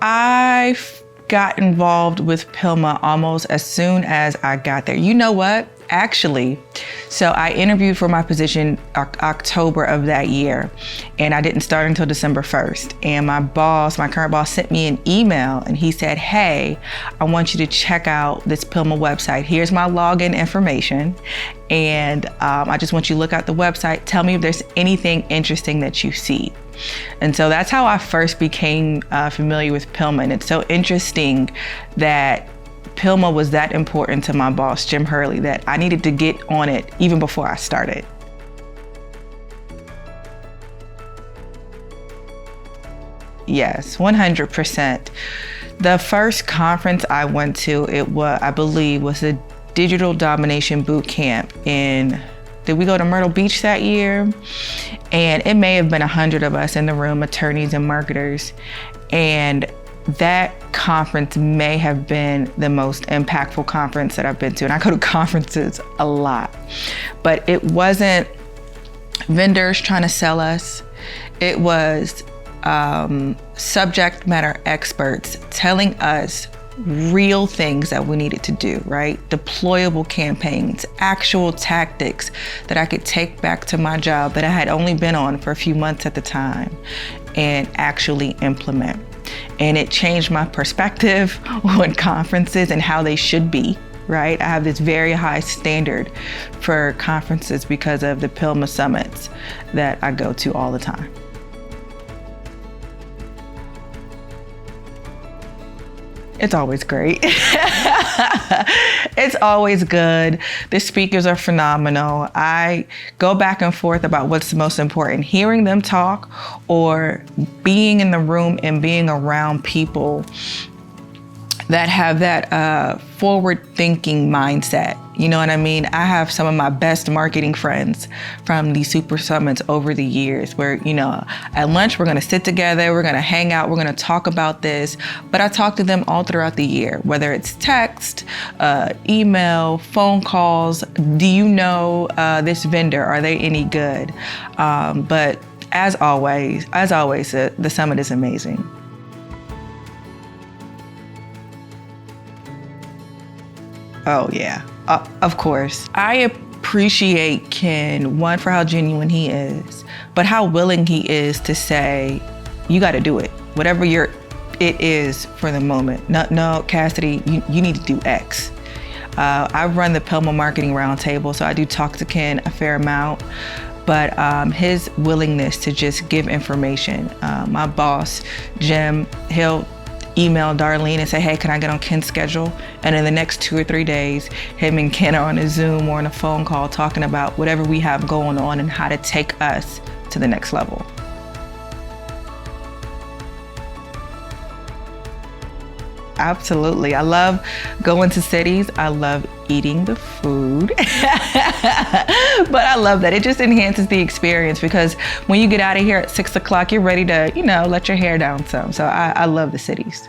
I got involved with PILMA almost as soon as I got there. You know what? Actually, so I interviewed for my position October of that year, and I didn't start until December 1st. And my current boss, sent me an email, and he said, hey, I want you to check out this PILMA website. Here's my login information, and I just want you to look at the website. Tell me if there's anything interesting that you see. And so that's how I first became familiar with PILMA. And it's so interesting that PILMA was that important to my boss, Jim Hurley, that I needed to get on it even before I started. Yes, 100%. The first conference I went to, I believe, was the Digital Domination Boot Camp did we go to Myrtle Beach that year? And it may have been 100 of us in the room, attorneys and marketers. And that conference may have been the most impactful conference that I've been to. And I go to conferences a lot, but it wasn't vendors trying to sell us. It was subject matter experts telling us real things that we needed to do, right? Deployable campaigns, actual tactics that I could take back to my job that I had only been on for a few months at the time and actually implement. And it changed my perspective on conferences and how they should be, right? I have this very high standard for conferences because of the PILMA summits that I go to all the time. It's always great. It's always good. The speakers are phenomenal. I go back and forth about what's the most important, hearing them talk or being in the room and being around people that have that forward-thinking mindset. You know what I mean? I have some of my best marketing friends from these super summits over the years where, at lunch, we're gonna sit together, we're gonna hang out, we're gonna talk about this, but I talk to them all throughout the year, whether it's text, email, phone calls. Do you know this vendor? Are they any good? But as always, the summit is amazing. Oh yeah, of course. I appreciate Ken, one, for how genuine he is, but how willing he is to say, you gotta do it. Whatever it is for the moment. No, Cassidy, you need to do X. I run the PILMA Marketing Roundtable, so I do talk to Ken a fair amount, but his willingness to just give information. My boss, Jim, he'll email Darlene and say, hey, can I get on Ken's schedule? And in the next 2 or 3 days, him and Ken are on a Zoom or on a phone call talking about whatever we have going on and how to take us to the next level. Absolutely. I love going to cities. I love eating the food. But I love that. It just enhances the experience because when you get out of here at 6 o'clock, you're ready to, let your hair down some. So I love the cities.